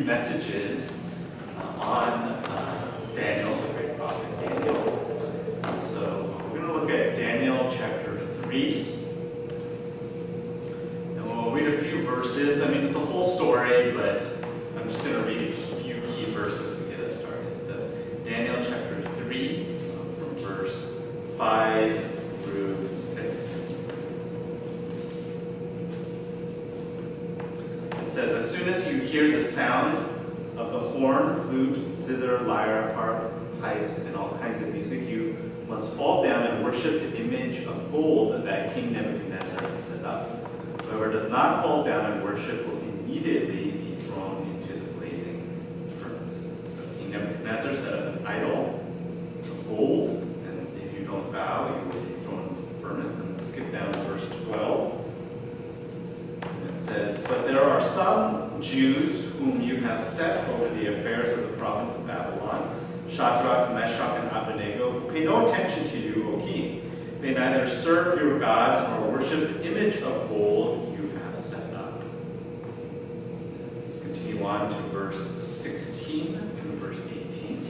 messages on Daniel, the great prophet Daniel. And so we're going to look at Daniel chapter 3. And we'll read a few verses. I mean, it's a whole story, but I'm just going to read a few key verses to get us started. So Daniel chapter 3, from verse 5 through 6. It says, "As soon as you hear the sound of the horn, flute, zither, lyre, harp, pipes, and all kinds of music, you must fall down and worship the image of gold that King Nebuchadnezzar has set up. Whoever does not fall down and worship will immediately be thrown into the blazing furnace." So King Nebuchadnezzar set up an idol of gold, and if you don't bow, you will be thrown into the furnace. And let's skip down to verse 12. It says, "But there are some Jews whom you have set over the affairs of the province of Babylon, Shadrach, Meshach, and Abednego, who pay no attention to you, O king. They neither serve your gods nor worship the image of gold you have set up." Let's continue on to verse 16 and verse 18.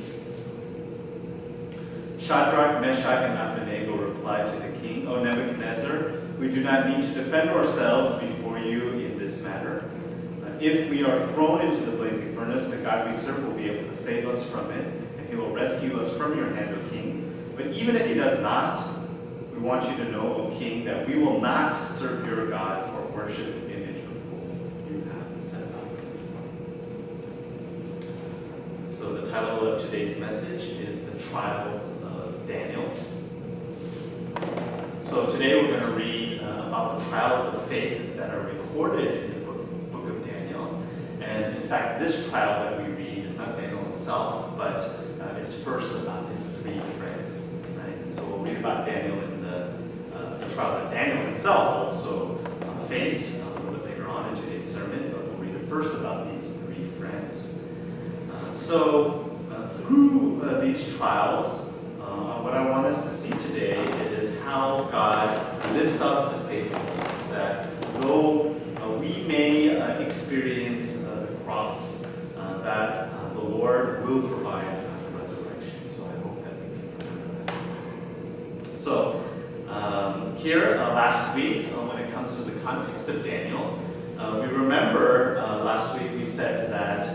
"Shadrach, Meshach, and Abednego replied to the king, 'O Nebuchadnezzar, we do not need to defend ourselves before you in this matter. If we are thrown into the blazing furnace, the God we serve will be able to save us from it, and he will rescue us from your hand, O king. But even if he does not, we want you to know, O king, that we will not serve your gods or worship the image of gold you have set up.'" So the title of today's message is The Trials of Daniel. So today we're going to read about the trials of faith that are recorded in the book of Daniel. And in fact, this trial that we read is not Daniel himself, but is first about his three friends. Right? And so we'll read about Daniel in the trial that Daniel himself also faced a little bit later on in today's sermon, but we'll read it first about these three friends. Through these trials, what I want us to see today is how God lifts up the faithful, that though we may experience the cross, that the Lord will provide the resurrection. So I hope that we can remember that. So here last week, when it comes to the context of Daniel, we remember last week we said that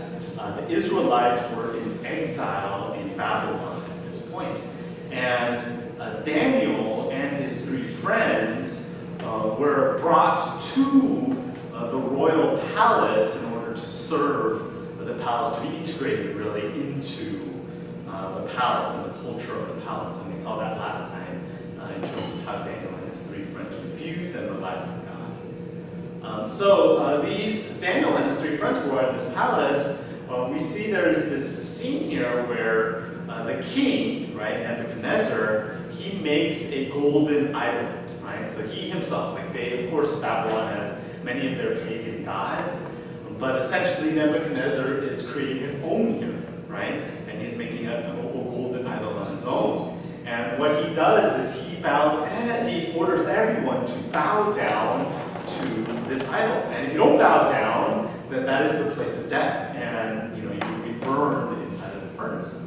the Israelites were in exile in Babylon at this point. And Daniel and his three friends were brought to the royal palace in order to serve the palace, to be integrated really into the palace and the culture of the palace. And we saw that last time in terms of how Daniel and his three friends refused and relied on God. These Daniel and his three friends who are in this palace, we see there is this scene here where the king, right, Nebuchadnezzar, he makes a golden idol, right? So he himself, of course, Babylon has many of their pagan gods, but essentially Nebuchadnezzar is creating his own here, right? And he's making a golden idol on his own. And what he does is he orders everyone to bow down to this idol. And if you don't bow down, then that is the place of death, and you will be burned inside of the furnace.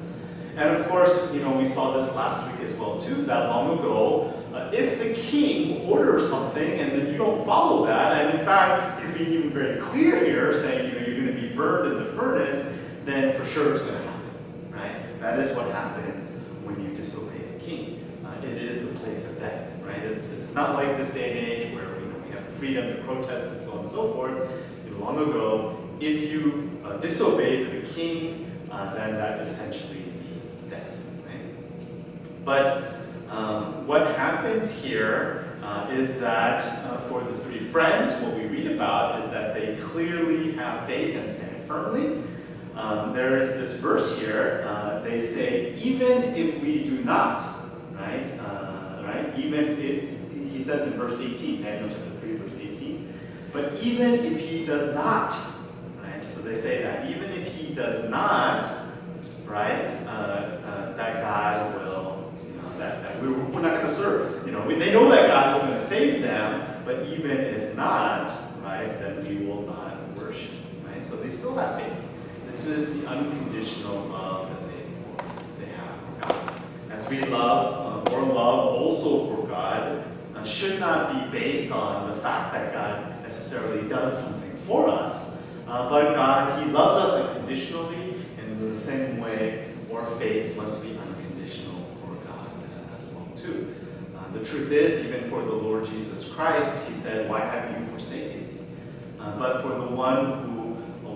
And of course, we saw this last week as well too, that long ago, if the king orders something and then you don't follow that, and in fact, he's being even very clear here, saying, you're going to be burned in the furnace, then for sure it's going to happen, right? That is what happens when you disobey the king. It is the place of death, right? It's not like this day and age where we have freedom to protest and so on and so forth. Long ago, if you disobey the king, then that essentially means death. Right? But what happens here is that for the three friends, what we read about is that they clearly have faith and stand firmly. There is this verse here. They say, even if we do not, right? Even if, he says in verse 18, Daniel chapter 3, verse 18, but even if he does not, right? So they say that even if he does not, right, that God will, that we're not going to serve. They know that God is going to save them, but even if not, right, then we will not worship, right? So they still have faith. This is the unconditional love that they have for God. As we love, our love also for God should not be based on the fact that God necessarily does something for us, but God, He loves us unconditionally, and in the same way, our faith must be unconditional for God as well too. The truth is, even for the Lord Jesus Christ, He said, "Why have you forsaken me?" But for the one who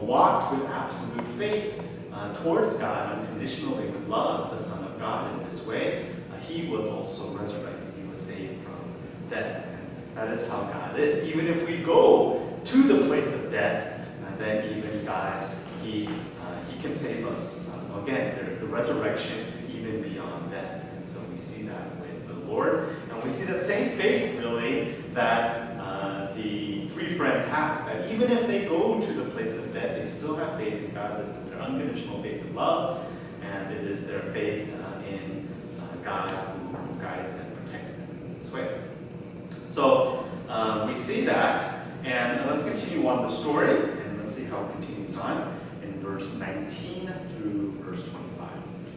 walked with absolute faith towards God unconditionally, with love, the Son of God in this way, He was also resurrected. He was saved from death. And that is how God is. Even if we go to the place of death, then even God, He can save us. Again, there's the resurrection even beyond death. And so we see that with the Lord. And we see that same faith, really, that the three friends have. That even if they go to the place of death, they still have faith in God. This is their unconditional faith in love. And it is their faith in God who guides and protects them in this way. So we see that. And let's continue on the story. And let's see how it continues on in verse 19 through verse 25.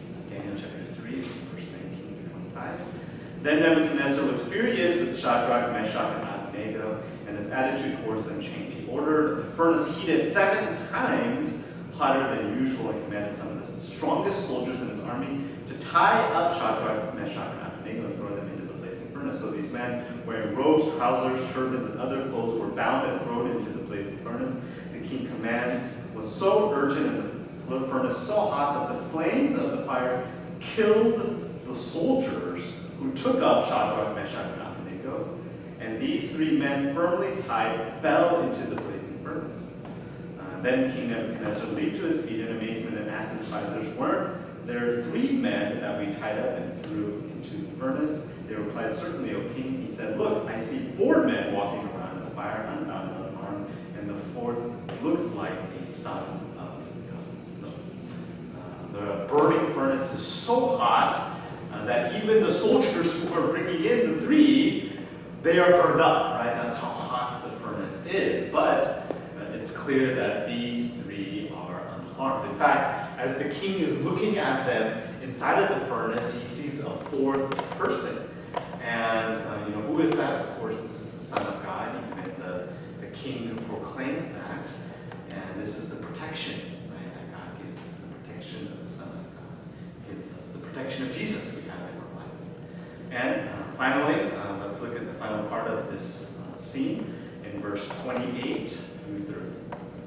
So Daniel chapter 3, verse 19 through 25. Then Nebuchadnezzar was furious with Shadrach, Meshach, and Abednego, and his attitude towards them changed. He ordered the furnace heated 7 times hotter than usual, and commanded some of the strongest soldiers in his army to tie up Shadrach, Meshach, and Abednego and throw them into the blazing furnace. So these men, wearing robes, trousers, turbans, and other clothes, were bound and thrown into the blazing furnace. The king's command was so urgent and the furnace so hot that the flames of the fire killed the soldiers who took up Shadrach, Meshach, and Abednego. And these 3 men, firmly tied, fell into the blazing furnace. Then King Nebuchadnezzar leaped to his feet in amazement and asked his advisors, "Weren't there 3 men that we tied up and threw into the furnace?" They replied, "Certainly, O king." He said, "Look, I see 4 men walking around in the fire, unbound and unharmed, and the 4th looks like a son of God." So, the burning furnace is so hot that even the soldiers who are bringing in the 3, they are burned up, right? That's how hot the furnace is. But it's clear that these 3 are unharmed. In fact, as the king is looking at them inside of the furnace, he sees a 4th person. And who is that? Of course, this is the Son of God, even the king who proclaims that. And this is the protection, right, that God gives us, the protection of the Son of God. Gives us the protection of Jesus we have in our life. And finally, let's look at the final part of this scene in verse 28 through 30.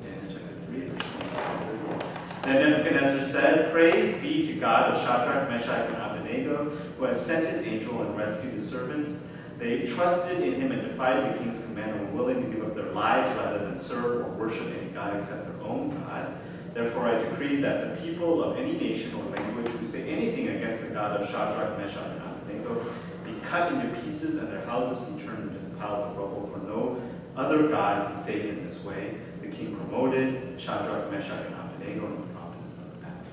Daniel chapter 3, verse 28 through 30. Then Nebuchadnezzar said, "Praise be to God of Shadrach, Meshach, and Abednego, who has sent his angel and rescued his servants. They trusted in him and defied the king's command and were willing to give up their lives rather than serve or worship any god except their own God. Therefore I decree that the people of any nation or language who say anything against the God of Shadrach, Meshach, and Abednego be cut into pieces and their houses be turned into piles of rubble, for no other God can save in this way." The king promoted Shadrach, Meshach, and Abednego in the province of Babylon.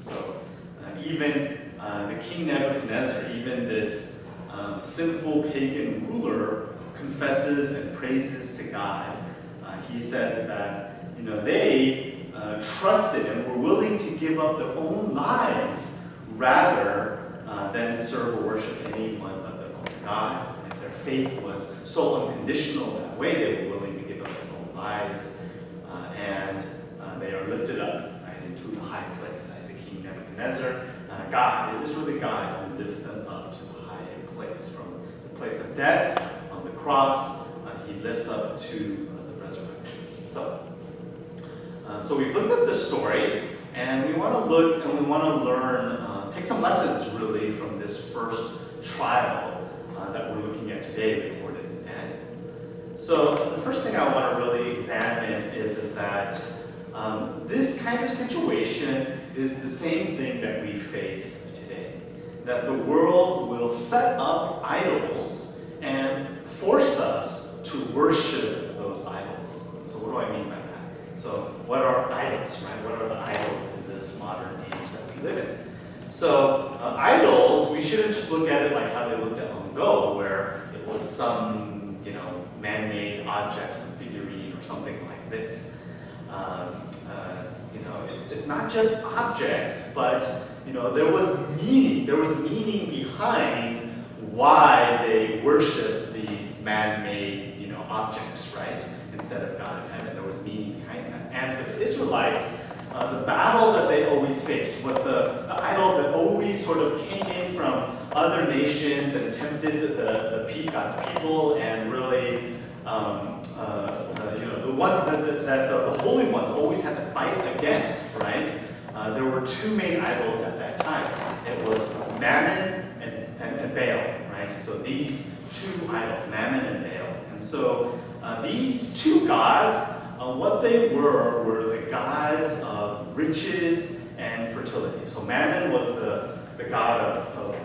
So even the king Nebuchadnezzar, even this sinful pagan ruler, confesses and praises to God. He said that they trusted and were willing to give up their own lives rather than serve or worship anyone but their own God. And their faith was so unconditional that way they were willing to give up their own lives, and they are lifted up right into the high place. The king Nebuchadnezzar, God, it is really God who lifts them up to the high place. From the place of death on the cross, he lifts up to the resurrection. So we've looked at this story, and we want to look and we want to learn, take some lessons really from this first trial that we're looking at today, recorded in Daniel. So the first thing I want to really examine is that this kind of situation is the same thing that we face today. That the world will set up idols and force us to worship those idols. So what do I mean by that? So what are idols, right? What are the idols in this modern age that we live in? So idols, we shouldn't just look at it like how they looked at long ago, where it was some, man-made object, some figurine or something like this. it's not just objects, but there was meaning. There was meaning behind why they worshipped these man-made objects, right? Instead of God in heaven, there was meaning behind that. And for the Israelites, the battle that they always faced with the idols that always sort of came in from other nations and tempted God's people, and really, the ones that the holy ones always had to fight against, right? There were two main idols at that time. It was Mammon and Baal, right? So these two idols, Mammon and Baal. And so these two gods, what they were the gods of riches and fertility. So Mammon was the god of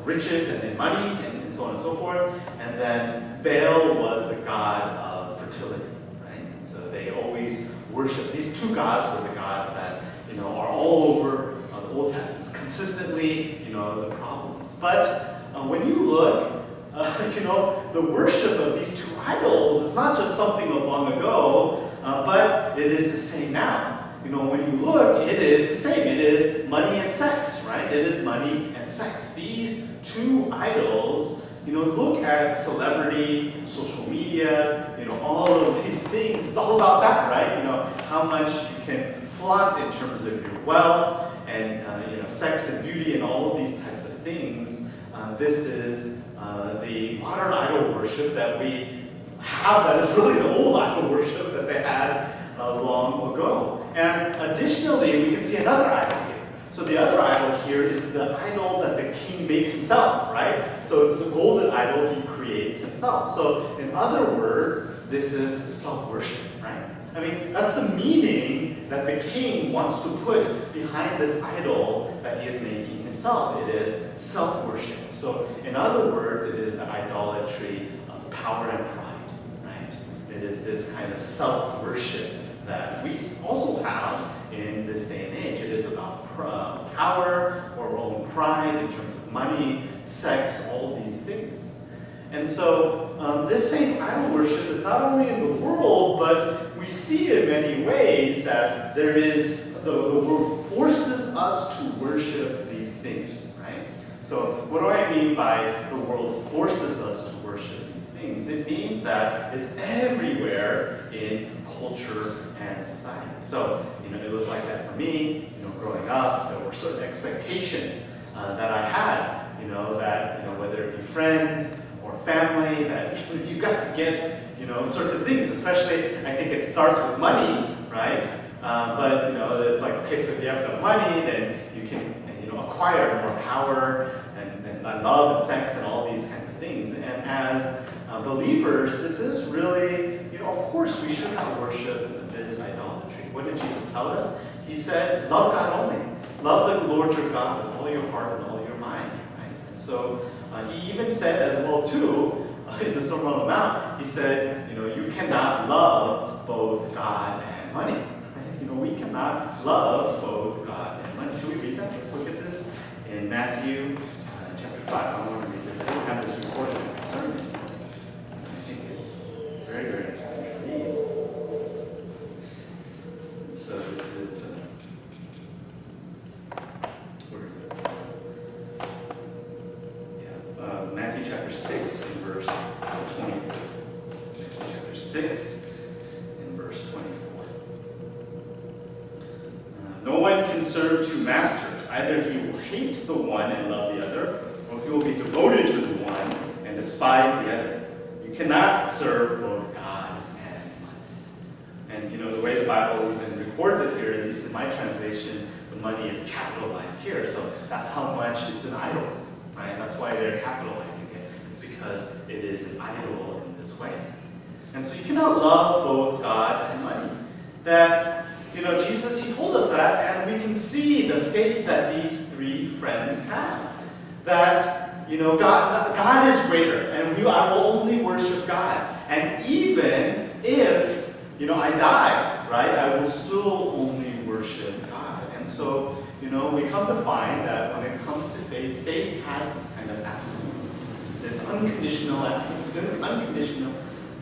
riches and money and so on and so forth. And then Baal was the god of fertility, right? And so they always worship. These two gods were the gods that are all over the Old Testament consistently, the problems. But when you look, the worship of these two idols is not just something of long ago, but it is the same now. When you look, it is the same. It is money and sex, right? It is money and sex. These two idols, look at celebrity, social media, all of these things. It's all about that, right? How much you can flaunt in terms of your wealth and, sex and beauty and all of these types of things. This is the modern idol worship that we have, that is really the old idol worship that they had long ago. And additionally, we can see another idol here. So the other idol here is the idol that the king makes himself, right? So it's the golden idol he creates himself. So in other words, this is self-worship, right? I mean, that's the meaning that the king wants to put behind this idol that he is making himself. It is self-worship. So in other words, it is the idolatry of power and pride, right? It is this kind of self-worship that we also have in this day and age. It is about power or our own pride in terms of money, sex, all these things. And so this same idol worship is not only in the world, but we see in many ways that there is, the world forces us to worship these things, right? So what do I mean by the world forces us to worship these things? It means that it's everywhere in culture and society. So, it was like that for me, growing up. There were certain expectations that I had, that, whether it be friends or family, that you got to get, certain things, especially, I think it starts with money, right? But, it's like, okay, so if you have enough money, then you can, acquire more power and love and sex and all these kinds of things. And as believers, this is really, of course, we should not worship this idolatry. What did Jesus tell us? He said, love God only. Love the Lord your God with all your heart and all your mind. Right? And so he even said as well, too, in the Sermon on the Mount, he said, you cannot love both God and money. Right? We cannot love both God and money. Should we read that? Let's look at this in Matthew chapter 5. I want to read this. I don't have this recorded in the sermon. I think it's very, very important to read. So this is, where is it? Yeah, Matthew chapter 6 and verse 24. Matthew chapter 6 and verse 24. No one can serve two masters. Either he will hate the one and love the other, or he will be devoted to the one and despise the other. You cannot serve both God and money. And the way the Bible even records it here, at least in my translation, the money is capitalized here. So that's how much it's an idol, right? That's why they're capitalizing it. It's because it is an idol in this way. And so you cannot love both God and money. That Jesus, he told us that, and we can see the faith that these three friends have. That, God is greater, and I will only worship God. And even if, I die, right, I will still only worship God. And so, we come to find that when it comes to faith, faith has this kind of absoluteness, this unconditional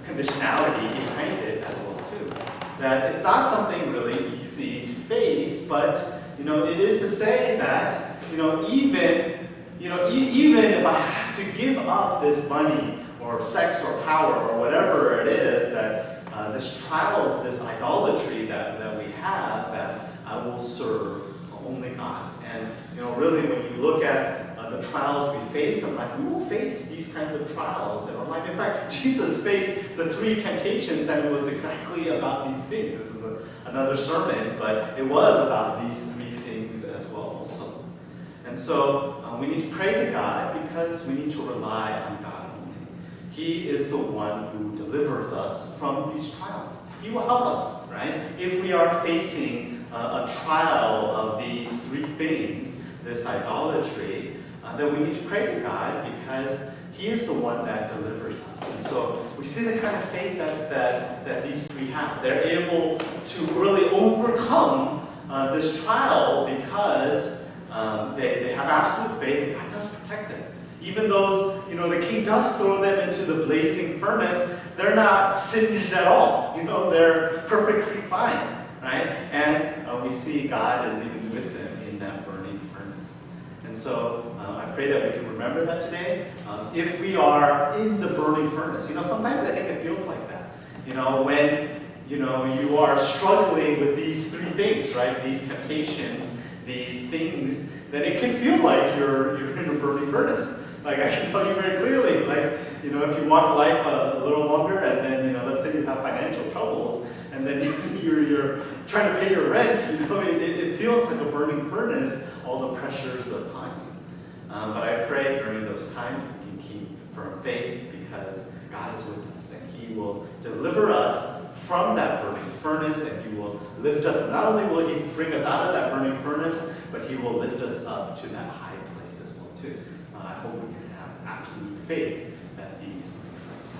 conditionality behind it as well too. That it's not something really easy to face, but it is to say that even if I have to give up this money or sex or power or whatever it is that this trial, this idolatry that we have, that I will serve only God. And really, when you look at the trials we face in life, we will face these kinds of trials in our life. In fact, Jesus faced the 3 temptations, and it was exactly about these things. This is another sermon, but it was about these 3 things as well also. And so we need to pray to God because we need to rely on God only. He is the one who delivers us from these trials. He will help us, right? If we are facing a trial of these 3 things, this idolatry, then we need to pray to God because He is the one that delivers us. And so we see the kind of faith that these 3 have. They're able to really overcome this trial because they have absolute faith that God does protect them. Even those, the king does throw them into the blazing furnace, they're not singed at all. They're perfectly fine, right? And we see God is even with them in that burning furnace. And so I pray that we can remember that today. If we are in the burning furnace, sometimes I think it feels like that. When you are struggling with these 3 things, right? These temptations, these things, then it can feel like you're in a burning furnace. Like I can tell you very clearly, like, if you walk life a little longer and then, let's say you have financial troubles and then you're trying to pay your rent, it feels like a burning furnace, all the pressures upon you. But I pray during those times we can keep firm faith because God is with us and He will deliver us from that burning furnace and He will lift us. Not only will He bring us out of that burning furnace, but He will lift us up to that high place as well too. I hope we can have absolute faith that these 3 friends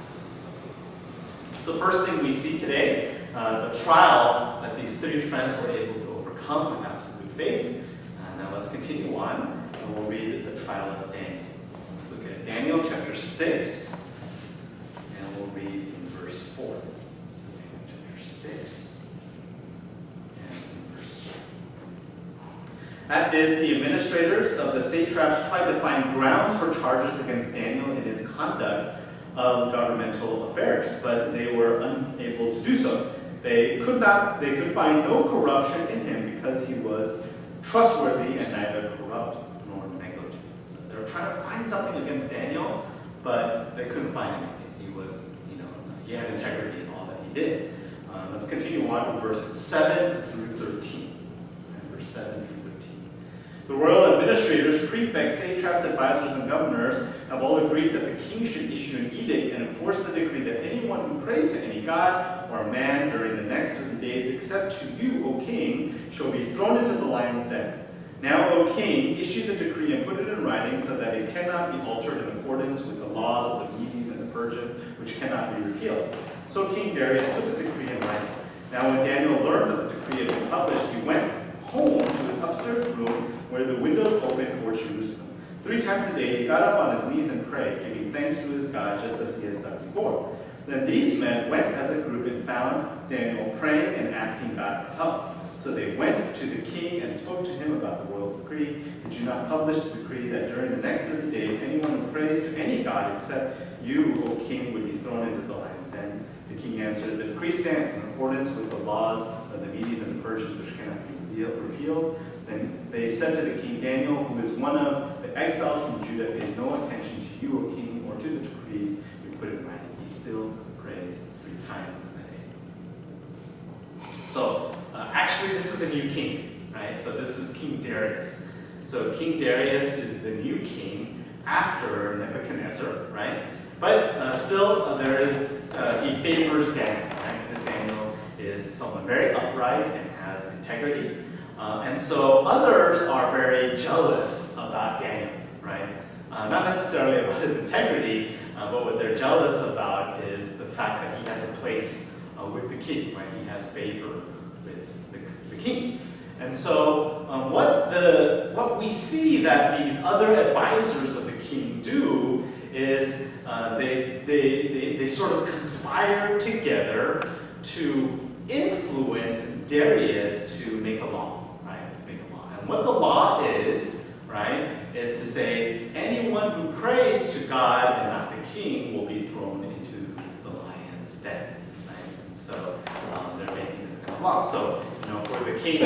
have. So first thing we see today, the trial that these 3 friends were able to overcome with absolute faith. Now let's continue on, and we'll read the trial of Daniel. So let's look at Daniel chapter 6, and we'll read in verse 4. So Daniel chapter 6, and in verse 4. At this, the administrators of the satraps tried to find grounds for charges against Daniel in his conduct of governmental affairs, but they were unable to do so. They could find no corruption in him because he was trustworthy and neither corrupt nor negligent. So they were trying to find something against Daniel, but they couldn't find anything. He was, he had integrity in all that he did. Let's continue on to verse 7 through 13. Verse 7 through 13. The royal administrators, prefects, satraps, advisors, and governors have all agreed that the king should issue an edict and enforce the decree that anyone who prays to any god or man during the next 30 days, except to you, O king, shall be thrown into the lion's den. Now, O king, issue the decree and put it in writing so that it cannot be altered in accordance with the laws of the Medes and the Persians, which cannot be repealed. So King Darius put the decree in writing. Now, when Daniel learned that the decree had been published, he went home to his upstairs room where the windows opened towards Jerusalem. 3 times a day he got up on his knees and prayed, giving thanks to his God just as he has done before. Then these men went as a group and found Daniel praying and asking God for help. So they went to the king and spoke to him about the royal decree. Did you not publish the decree that during the next 30 days anyone who prays to any god except you, O king, would be thrown into the lion's den? The king answered, the decree stands in accordance with the laws of the Medes and the Persians, which cannot be repealed. Then they said to the king, Daniel, who is one of the exiles from Judah, pays no attention to you, O king, or to the decrees you put in writing. He still prays 3 times a day. So actually, this is a new king, right? So this is King Darius. So King Darius is the new king after Nebuchadnezzar, right? But still, he favors Daniel, right? Because Daniel is someone very upright and has integrity. And so others are very jealous about Daniel, right? Not necessarily about his integrity, but what they're jealous about is the fact that he has a place with the king, right? He has favor with the king. And so what we see that these other advisors of the king do is they sort of conspired together to influence Darius to make a law, right? To make a law. And what the law is, right, is to say anyone who prays to God and not the king will be thrown into the lion's den, right? And so they're making this kind of law. So, for the king,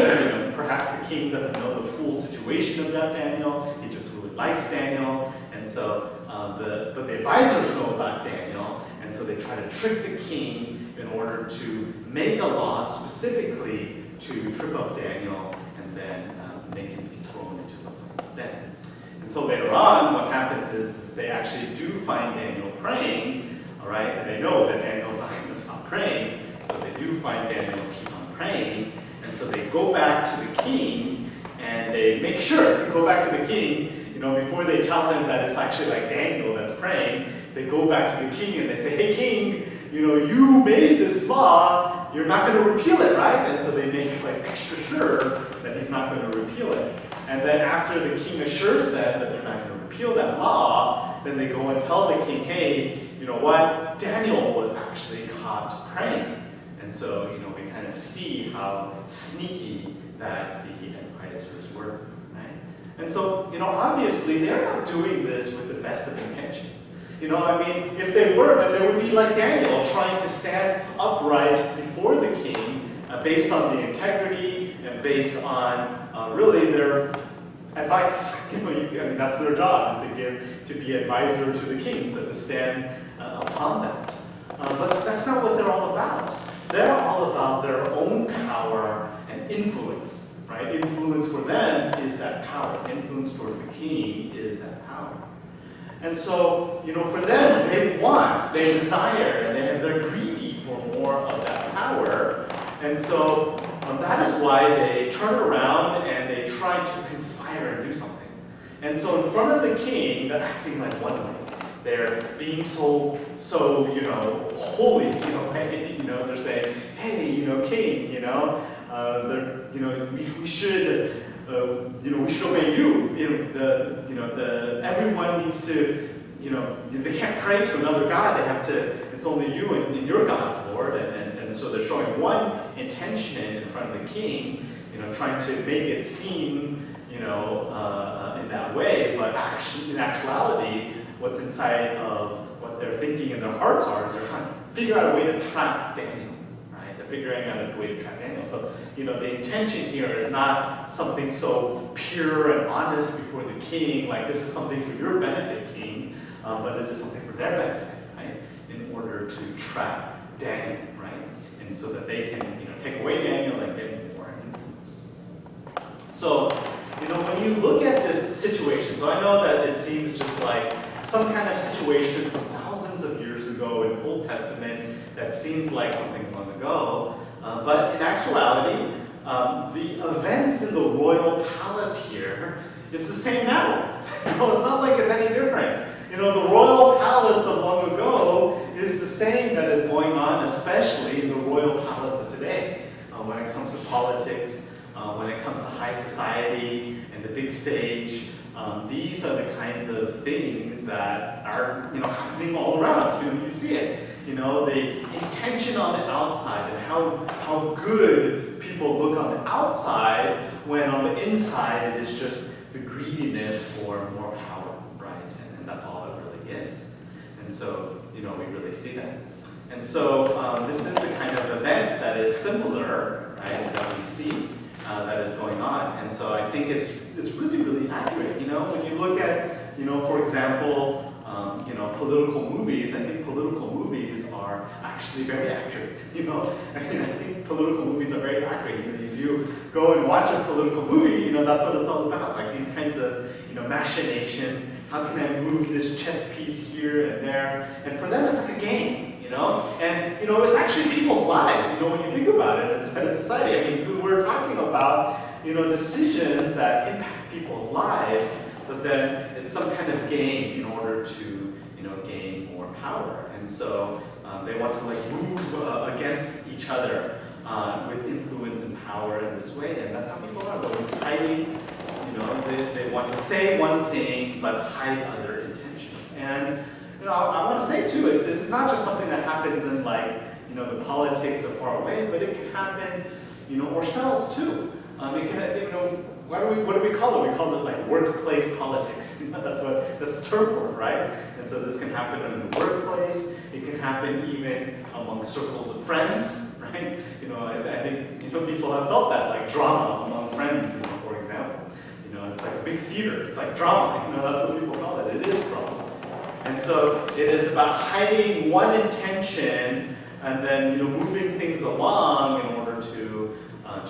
perhaps the king doesn't know the full situation of Daniel. He just really likes Daniel, and so but the advisors know about Daniel, and so they try to trick the king in order to make a law specifically to trip up Daniel and then make him be thrown into the lion's den. And so later on, what happens is they actually do find Daniel praying, all right, and they know that Daniel's not going to stop praying, so they do find Daniel keep on praying, and so they go back to the king, and they make sure to go back to the king, before they tell him that it's actually like Daniel that's praying, they go back to the king and they say, hey king, you made this law, you're not going to repeal it, right? And so they make extra sure that he's not going to repeal it. And then after the king assures them that they're not going to repeal that law, then they go and tell the king, hey, you know what? Daniel was actually caught praying. And so, we kind of see how sneaky that the advisors were, right? And so, obviously they're not doing this with the best of intentions. If they were, then they would be like Daniel, trying to stand upright before the king based on the integrity and based on really their advice. That's their job, is to be advisor to the king, so to stand upon that. But that's not what they're all about. They're all about their own power and influence, right? Influence for them is that power. Influence towards the king is that power. And so, for them, they desire, and they're greedy for more of that power. And so, that is why they turn around and they try to conspire and do something. And so in front of the king, they're acting like one way. They're being so holy, right? They're saying, hey, king, we should obey you. Everyone needs to, they can't pray to another god. It's only you and your God's Lord. And so they're showing one intention in front of the king, trying to make it seem, in that way, but actually, in actuality, what's inside of what they're thinking in their hearts is they're trying to figure out a way to trap Daniel, right? They're figuring out a way to trap Daniel. So, the intention here is not something so pure and honest before the king, like this is something for your benefit, king, but it is something for their benefit, right? In order to trap Daniel, right? And so that they can, take away Daniel and get more influence. So, when you look at this situation, so I know that it seems just like some kind of situation from thousands of years ago in the Old Testament that seems like something long ago, but in actuality, the events in the royal palace here is the same now. It's not like it's any different. The royal palace of long ago is the same that is going on, especially in the royal palace of today. When it comes to politics, when it comes to high society and the big stage, these are the kinds of things that are, happening all around. You see it. The intention on the outside and how good people look on the outside, when on the inside it is just the greediness for more power, right? And that's all it really is. And so, we really see that. And so this is the kind of event that is similar, right, that we see that is going on. And so I think it's really, really accurate. When you look at, for example, political movies, I think political movies are actually very accurate. I think political movies are very accurate. If you go and watch a political movie, that's what it's all about. Like these kinds of, machinations. How can I move this chess piece here and there? And for them, it's like a game. And it's actually people's lives, when you think about it, instead of society. We're talking about, decisions that impact people's lives, but then it's some kind of game in order to, gain more power. And so they want to move against each other with influence and power in this way, and that's how people are. They're always hiding, they want to say one thing, but hide other intentions. And I want to say too, this is is not just something that happens in like, the politics of far away, but it can happen, ourselves too. It can, what do we call it? We call it like workplace politics. That's the term for it, right? And so this can happen in the workplace. It can happen even among circles of friends, right? I think people have felt that, like drama among friends, for example. It's like a big theater. It's like drama. That's what people call it. It is drama. And so it is about hiding one intention and then moving things along in order to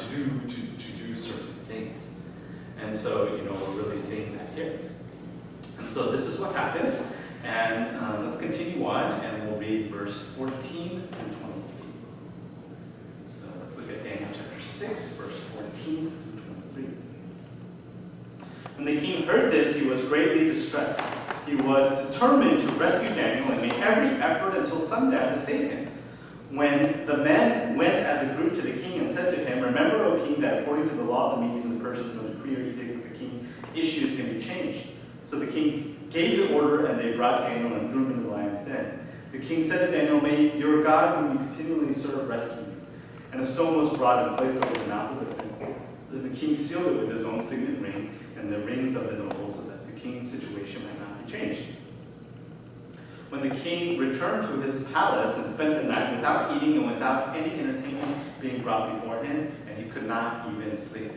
do certain things. And so we're really seeing that here. And so this is what happens. And let's continue on, and we'll read verse 14 and 23. So let's look at Daniel chapter 6, verse 14 through 23. When the king heard this, he was greatly distressed. He was determined to rescue Daniel and made every effort until sundown to save him. When the men went as a group to the king and said to him, "Remember, O king, that according to the law of the Medes and the Persians, no decree or edict that the king issues can be changed." So the king gave the order, and they brought Daniel and threw him into the lion's den. The king said to Daniel, "May your God, whom you continually serve, rescue you." And a stone was brought and placed over the mouth of the den. Then the king sealed it with his own signet ring and the rings of the nobles, so that the king's situation might not be changed. When the king returned to his palace and spent the night without eating and without any entertainment being brought before him, and he could not even sleep.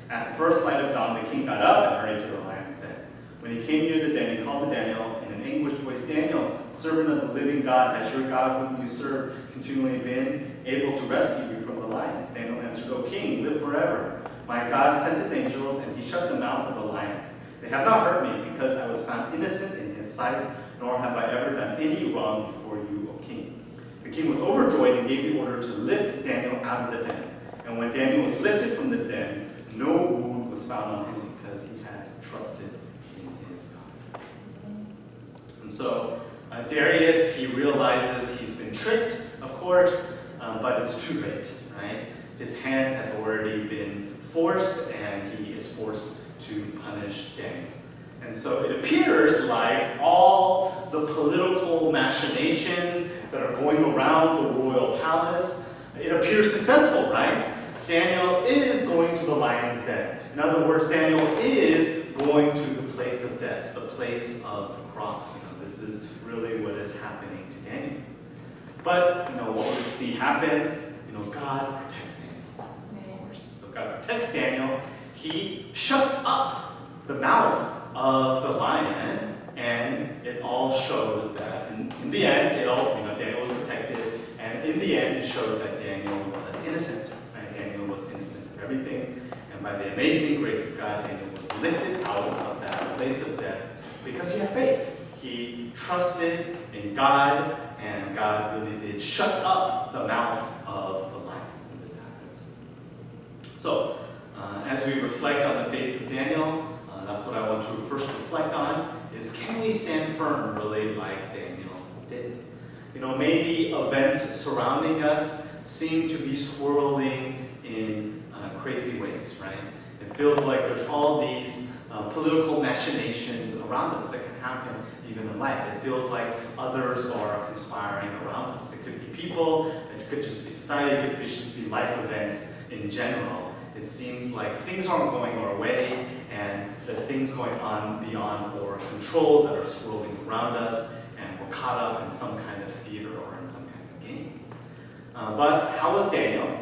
At the first light of dawn, the king got up and hurried to the lion's den. When he came near the den, he called to Daniel in an anguished voice, "Daniel, servant of the living God, has your God whom you serve continually been able to rescue you from the lions?" Daniel answered, "O king, live forever. My God sent his angels, and he shut the mouth of the lions. They have not hurt me, because I was found innocent in his sight, nor have I ever done any wrong before you, O king." The king was overjoyed and gave the order to lift Daniel out of the den. And when Daniel was lifted from the den, no wound was found on him, because he had trusted in his God. And so Darius, he realizes he's been tricked, of course, but it's too late, right? His hand has already been forced, and he is forced to punish Daniel. And so it appears like all the political machinations that are going around the royal palace, it appears successful, right? Daniel is going to the lion's den. In other words, Daniel is going to the place of death, the place of the cross. This is really what is happening to Daniel. But, what we see happens, God protects Daniel, of course. So God protects Daniel. He shuts up the mouth of the lion, and it all shows that in the end, Daniel was protected, and in the end, it shows that Daniel was innocent. Right? Daniel was innocent of everything, and by the amazing grace of God, Daniel was lifted out of that place of death because he had faith. He trusted in God, and God really did shut up the mouth of the lions, and this happens. So, as we reflect on the faith of Daniel, that's what I want to first reflect on, is can we stand firm really like Daniel did? Maybe events surrounding us seem to be swirling in crazy ways, right? It feels like there's all these political machinations around us that can happen even in life. It feels like others are conspiring around us. It could be people, it could just be society, it could just be life events in general. It seems like things aren't going our way, and there are things going on beyond our control that are swirling around us, and we're caught up in some kind of theater or in some kind of game. But how was Daniel?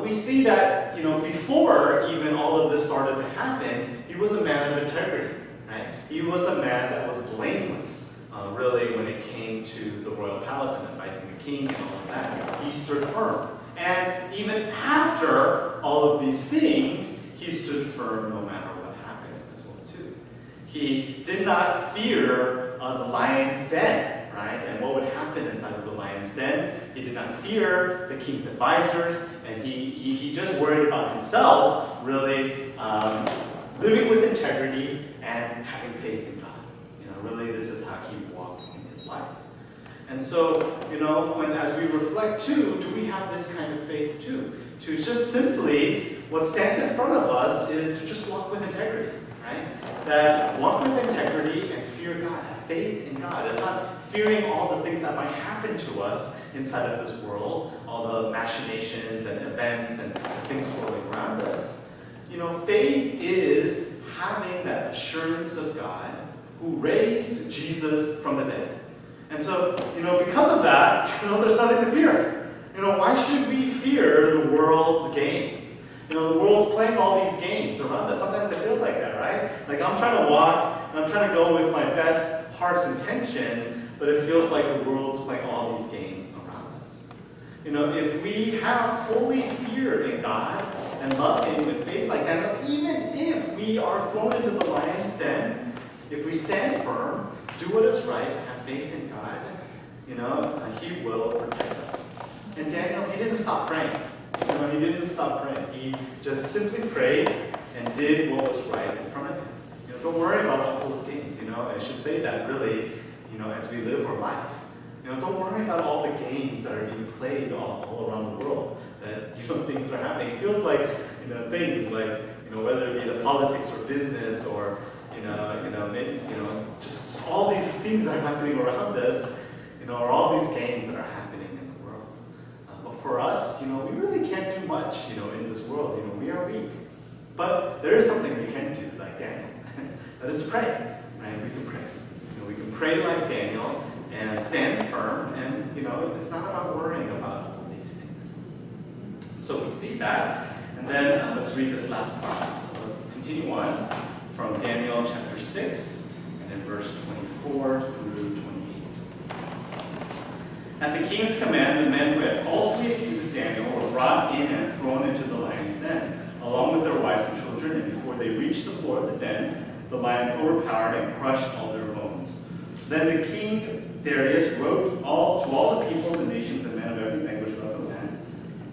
We see that, before even all of this started to happen, he was a man of integrity, right? He was a man that was blameless, really, when it came to the royal palace and advising the king and all of that. He stood firm. And even after all of these things, he stood firm no matter what happened as well, too. He did not fear the lion's den, right? And what would happen inside of the lion's den? He did not fear the king's advisors, and he just worried about himself, really living with integrity and having faith in God. Really, this is how he walked in his life. And so, as we reflect too, do we have this kind of faith too? To just simply, what stands in front of us is to just walk with integrity, right? That walk with integrity and fear God, have faith in God. It's not fearing all the things that might happen to us inside of this world, all the machinations and events and things swirling around us. Faith is having that assurance of God who raised Jesus from the dead. And so, because of that, there's nothing to fear. Why should we fear the world's games? The world's playing all these games around us. Sometimes it feels like that, right? Like I'm trying to walk, and I'm trying to go with my best heart's intention, but it feels like the world's playing all these games around us. If we have holy fear in God and love Him with faith like that, even if we are thrown into the lion's den, if we stand firm, do what is right, have faith in God, He will protect us. And Daniel, he didn't stop praying. He didn't stop praying. He just simply prayed and did what was right in front of him. Don't worry about all those games. I should say that really, as we live our life. Don't worry about all the games that are being played all around the world. That things are happening. It feels like things like whether it be the politics or business or just all these things that are happening around us. Are all these games that are happening in the world. But for us, we really can't do much, in this world. We are weak. But there is something we can do, like Daniel. That is pray, right? We can pray. We can pray like Daniel and stand firm. And, it's not about worrying about all these things. So we see that. And then let's read this last part. So let's continue on from Daniel chapter 6 and then verse 24 through 28. At the king's command, the men who had falsely accused Daniel were brought in and thrown into the lion's den, along with their wives and children, and before they reached the floor of the den, the lions overpowered and crushed all their bones. Then the king Darius wrote to all the peoples and nations and men of every language throughout the land,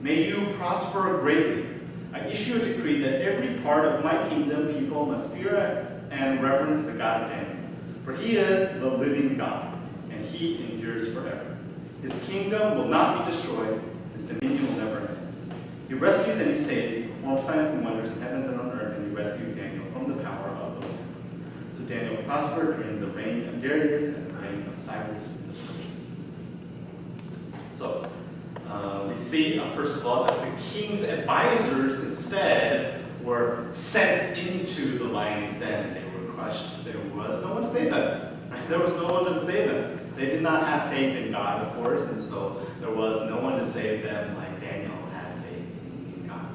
"May you prosper greatly. I issue a decree that every part of my kingdom people must fear and reverence the God of Daniel. For he is the living God, and he endures forever. His kingdom will not be destroyed, his dominion will never end. He rescues and he saves, he performs signs and wonders in heavens and on earth, and he rescued Daniel from the power of the lions." So Daniel prospered during the reign of Darius and the reign of Cyrus the Persian. So, we see, first of all, that the king's advisors instead were sent into the lion's den and they were crushed. There was no one to save them. Right? There was no one to save them. They did not have faith in God, of course, and so there was no one to save them like Daniel had faith in God.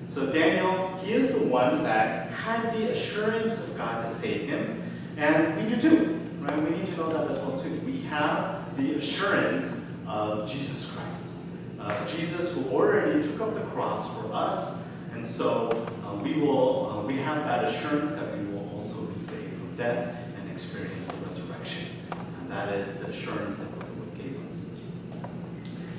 So Daniel, he is the one that had the assurance of God to save him, and we do too. Right? We need to know that as well too. We have the assurance of Jesus Christ. Jesus who already took up the cross for us, and so we have that assurance that we will also be saved from death and experience the resurrection. And that is the assurance that the Lord gave us.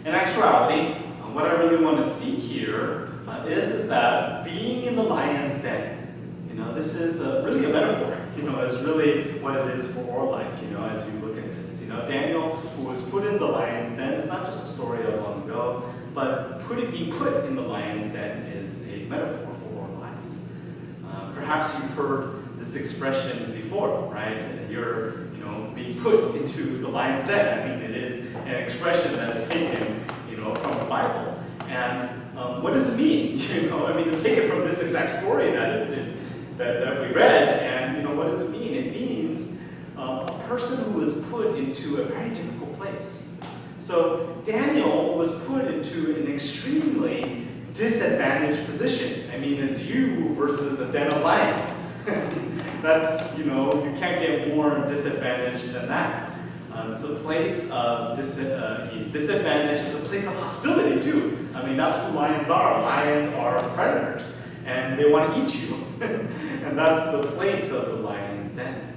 In actuality, what I really want to see here is that being in the lion's den, this is really a metaphor. Is really what it is for our life. As we look at this, Daniel, who was put in the lion's den, it's not just a story of long ago, but being put in the lion's den is a metaphor for our lives. Perhaps you've heard this expression before, right? You're, being put into the lion's den. I mean, it is an expression that is taken, from the Bible. And what does it mean? It's taken from this exact story that we read. And what does it mean? It means a person who was put into a very difficult place. So Daniel was put into an extremely disadvantaged position. It's you versus a den of lions. That's, you can't get more disadvantaged than that. It's a place of, he's disadvantaged. It's a place of hostility too. That's who lions are. Lions are predators, and they want to eat you. And that's the place of the lion's den.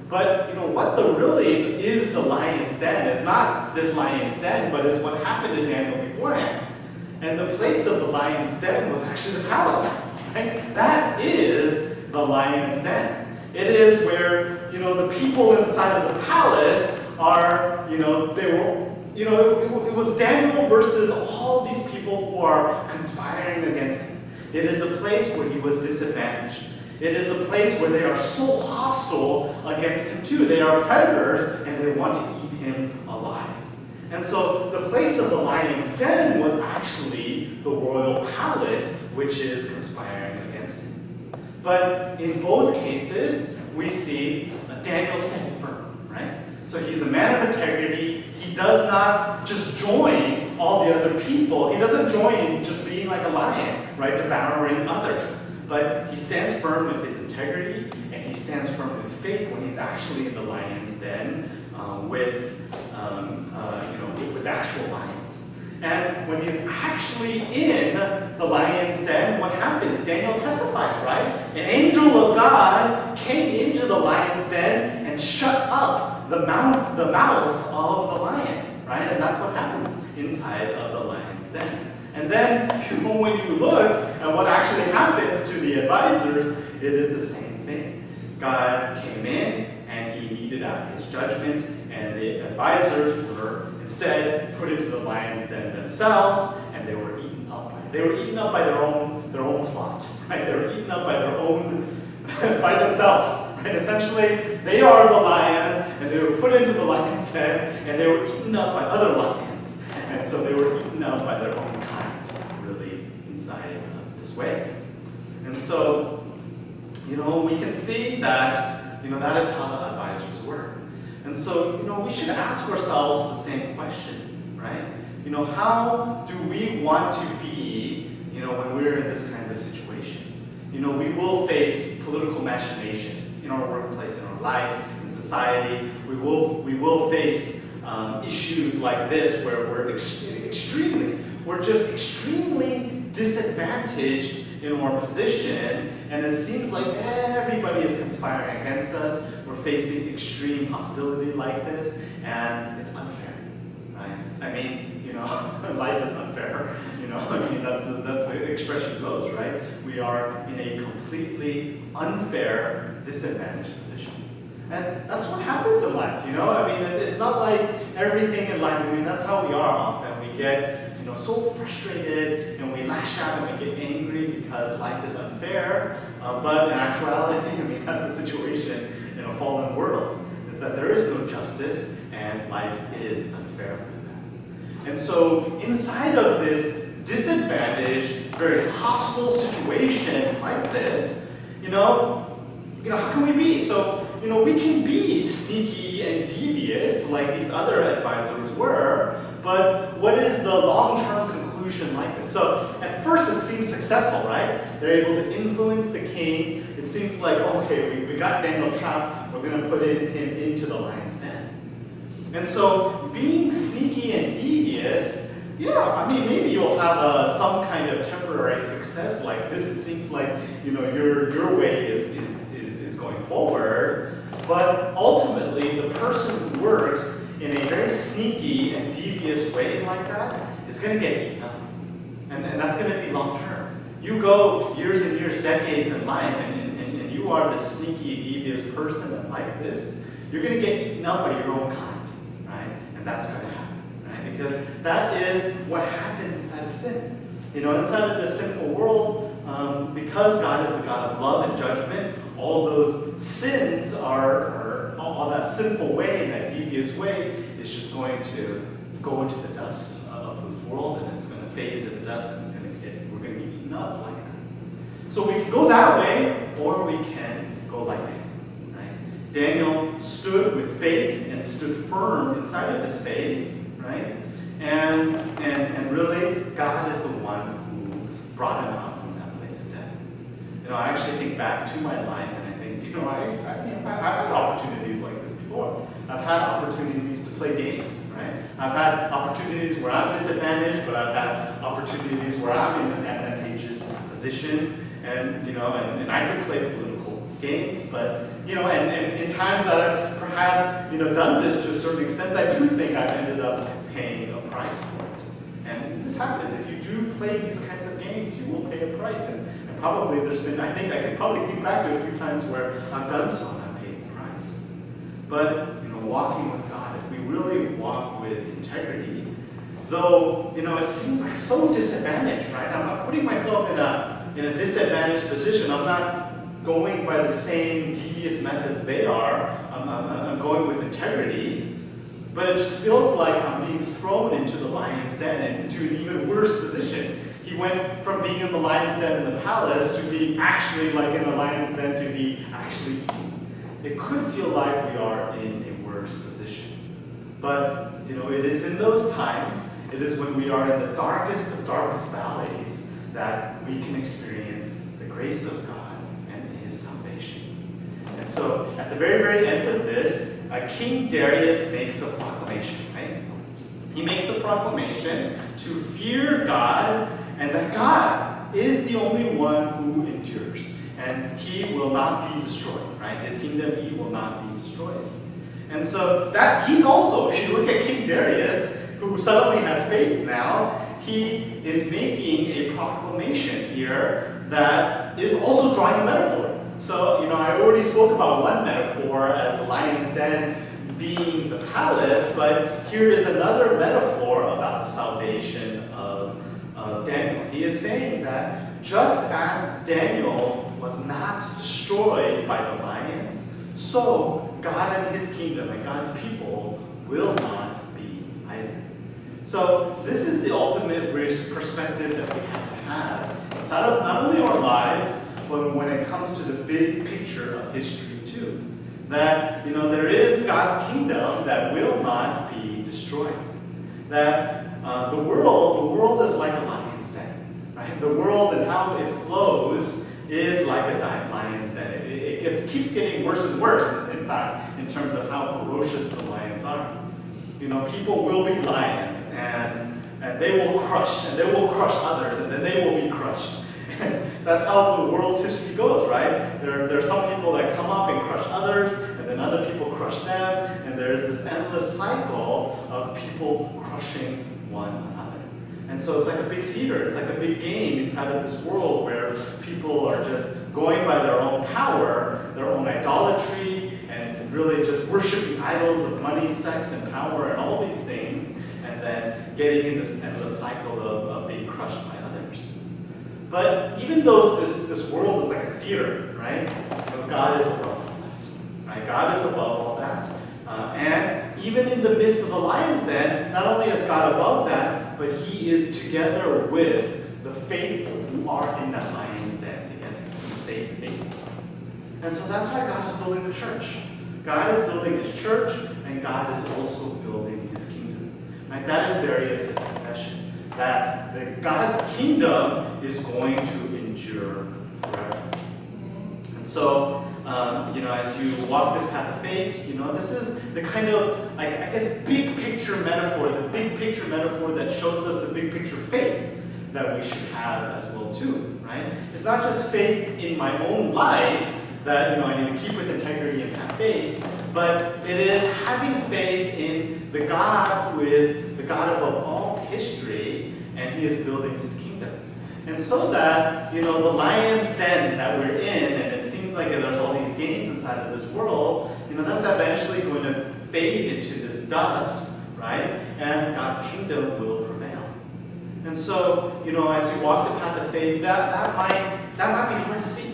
But, what really is the lion's den is not this lion's den, but is what happened to Daniel beforehand. And the place of the lion's den was actually the palace. Right? That is the lion's den. It is where, the people inside of the palace are, they were, it was Daniel versus all these people who are conspiring against him. It is a place where he was disadvantaged. It is a place where they are so hostile against him too. They are predators and they want to eat him alive. And so the place of the lion's den was actually the royal palace, which is conspiring against him. But in both cases, we see Daniel standing firm, right? So he's a man of integrity. He does not just join all the other people. He doesn't join in just being like a lion, right, devouring others. But he stands firm with his integrity, and he stands firm with faith when he's actually in the lion's den with actual lions. And when he's actually in the lion's den, what happens? Daniel testifies, right? An angel of God came into the lion's den and shut up the mouth of the lion, right? And that's what happened inside of the lion's den. And then when you look at what actually happens to the advisors, it is the same thing. God came in and he meted out his judgment, and the advisors were instead put into the lion's den themselves, and they were eaten up by it. They were eaten up by their own plot, right? They were eaten up by their own by themselves. Right? Essentially, they are the lions, and they were put into the lion's den, and they were eaten up by other lions. And so they were eaten up by their own kind, really, inside of this way. And so, we can see that, that is how the advisors work. And so, we should ask ourselves the same question, right? How do we want to be, when we're in this kind of situation? We will face political machinations in our workplace, in our life, in society. We will face issues like this where we're just extremely disadvantaged in our position, and it seems like everybody is conspiring against us. We're facing extreme hostility like this, and it's unfair, right? I mean, life is unfair. That's the expression goes, right? We are in a completely unfair, disadvantaged position. And that's what happens in life, it's not like everything in life, that's how we are often. We get, so frustrated, and we lash out and we get angry because life is unfair. But in actuality, that's the situation in a fallen world, is that there is no justice, and life is unfair with that. And so inside of this disadvantaged, very hostile situation like this, how can we be? So, we can be sneaky and devious like these other advisors were, but what is the long-term conclusion like this? So, at first it seems successful, right? They're able to influence the king. It seems like, okay, we got Daniel trapped, we're going to put him into the lion's den. And so, being sneaky and devious, maybe you'll have some kind of temporary success like this. It seems like, your way is going forward, but ultimately the person who works in a very sneaky and devious way like that is going to get eaten up. And that's going to be long term. You go years and years, decades in life, and you are this sneaky, devious person like this, you're going to get eaten up by your own kind, right? And that's going to happen, right? Because that is what happens inside of sin. Inside of this sinful world, because God is the God of love and judgment, all those sins are all that sinful way and that devious way is just going to go into the dust of this world, and it's going to fade into the dust, and we're going to get eaten up like that. So we can go that way, or we can go like Daniel, right? Daniel stood with faith and stood firm inside of his faith, right? And really, God is the one who brought him out from that place of death. I actually think back to my life, and I think, I've had opportunities like this before. I've had opportunities to play games, right? I've had opportunities where I'm disadvantaged, but I've had opportunities where I'm in an advantageous position, and I could play political games, but and in times that I've perhaps done this to a certain extent, I do think I've ended up paying a price for it. And this happens. If you do play these kinds of games, you will pay a price. And probably I can probably think back to a few times where I've done so and I've paid the price. But, walking with God, if we really walk with integrity, though, it seems like so disadvantaged, right? I'm not putting myself in a disadvantaged position. I'm not going by the same devious methods they are. I'm going with integrity. But it just feels like I'm being thrown into the lion's den and into an even worse position. He went from being in the lion's den in the palace to being actually like in the lion's den to be actually eaten. It could feel like we are in a worse position. But, it is in those times, it is when we are in the darkest of darkest valleys that we can experience the grace of God and His salvation. And so, at the very, very end of this, King Darius makes a proclamation, right? He makes a proclamation to fear God and that God is the only one who endures. And He will not be destroyed, right? His kingdom, He will not be destroyed. And so that he's also, if you look at King Darius, who suddenly has faith now, he is making a proclamation here that is also drawing a metaphor. So, I already spoke about one metaphor as the lion's den being the palace, but here is another metaphor about the salvation of Daniel. He is saying that just as Daniel was not destroyed by the lions, so God and His kingdom and God's people will not be either. So this is the ultimate perspective that we have to have inside of not only our lives, but when it comes to the big picture of history too. That, there is God's kingdom that will not be destroyed. That the world is like a lion's den. Right? The world and how it flows is like a lion's den. It keeps getting worse and worse, in fact, in terms of how ferocious the lions are. People will be lions, and they will crush, and they will crush others, and then they will be crushed. And that's how the world's history goes, right? There are some people that come up and crush others, and then other people crush them, and there's this endless cycle of people crushing one another. And so it's like a big theater, it's like a big game inside of this world where people are just going by their own power, their own idolatry, and really just worshiping idols of money, sex, and power, and all these things, and then getting in this endless cycle of being crushed by others. But even though this world is like a theater, right? God is above all that, right? God is above all that. And even in the midst of the lion's den, not only is God above that, but He is together with the faithful who are in that lion's den together, the same faithful. And so that's why God is building the church. God is building His church, and God is also building His kingdom. Right? That is Darius' confession, that God's kingdom is going to endure forever. And so, as you walk this path of faith, this is the kind of, I guess, big picture metaphor, the big picture metaphor that shows us the big picture faith that we should have as well too, right? It's not just faith in my own life that, I need to keep with integrity and have faith, but it is having faith in the God who is the God above all history, and He is building His kingdom. And so that, the lion's den that we're in, and it seems like there's all these games inside of this world, that's eventually going to fade into this dust, right? And God's kingdom will prevail. And so, as you walk the path of faith, that might be hard to see.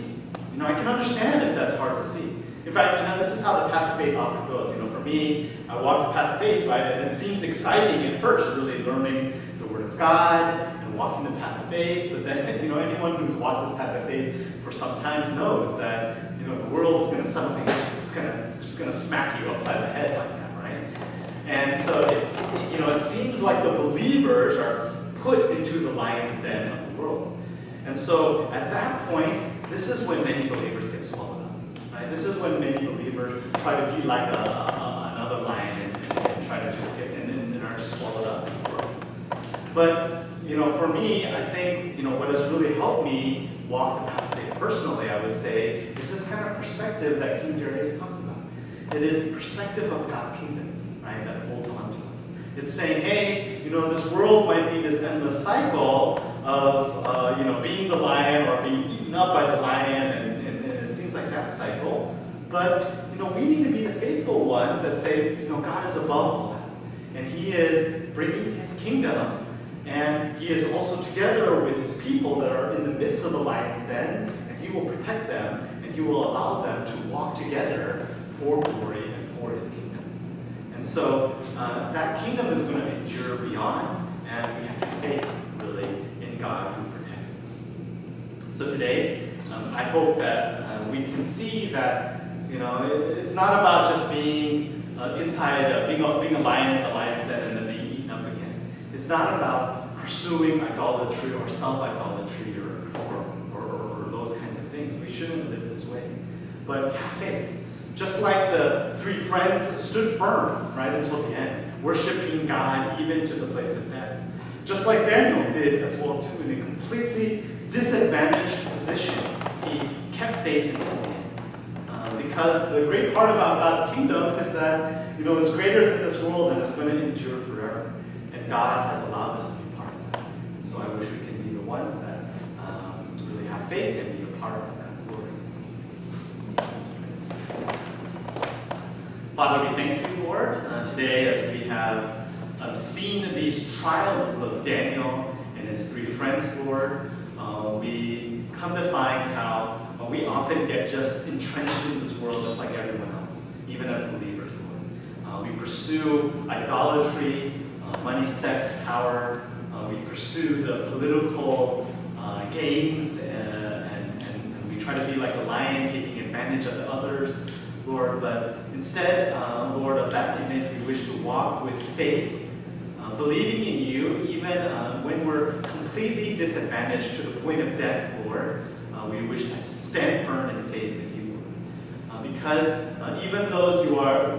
I can understand if that's hard to see. In fact, this is how the path of faith often goes. For me, I walk the path of faith, right? And it seems exciting at first, really learning the Word of God and walking the path of faith. But then, anyone who's walked this path of faith for some time knows that, the world is going to suddenly, it's just going to smack you upside the head like that, right? And so, it seems like the believers are put into the lion's den of the world. And so, at that point, this is when many believers get swallowed up. Right? This is when many believers try to be like another lion and try to just get in and are just swallowed up in the world. But, for me, I think, what has really helped me walk the path of faith personally, I would say, is this kind of perspective that King Darius talks about. It is the perspective of God's kingdom, right, that holds on to us. It's saying, hey, this world might be this endless cycle of, being the lion or being eaten up by the lion, and it seems like that cycle. But, we need to be the faithful ones that say, God is above all that. And He is bringing His kingdom, and He is also together with His people that are in the midst of the lion's den, and He will protect them, and He you will allow them to walk together for glory and for his kingdom. And so that kingdom is going to endure beyond, and we have to have faith, really, in God who protects us. So today, I hope that we can see that, it's not about just being inside, being a lion's den and then being eaten up again. It's not about pursuing idolatry or self-idolatry or those kinds of things. We shouldn't live this way. But have faith. Just like the three friends stood firm right until the end, worshiping God even to the place of death. Just like Daniel did as well too, in a completely disadvantaged position, he kept faith until the end. Because the great part about God's kingdom is that it's greater than this world and it's going to endure forever. And God has allowed us to be part of that. And so I wish we can be the ones that really have faith and be a part of God's glory. Father, we thank you, Lord, today as we have seen these trials of Daniel and his three friends, Lord. We come to find how we often get just entrenched in this world just like everyone else, even as believers, Lord. We pursue idolatry, money, sex, power. We pursue the political games, and we try to be like a lion taking advantage of the others, Lord. But instead, Lord, of that image, we wish to walk with faith, believing in you, even when we're completely disadvantaged to the point of death, Lord. We wish to stand firm in faith with you, Lord. Because even those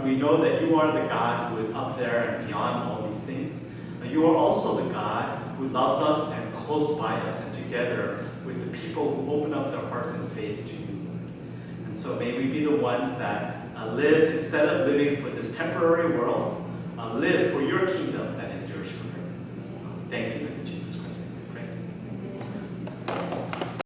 we know that you are the God who is up there and beyond all these things. You are also the God who loves us and close by us and together with the people who open up their hearts in faith to you, Lord. And so may we be the ones that live, instead of living for this temporary world, live for your kingdom that endures forever. Thank you, in Jesus' name.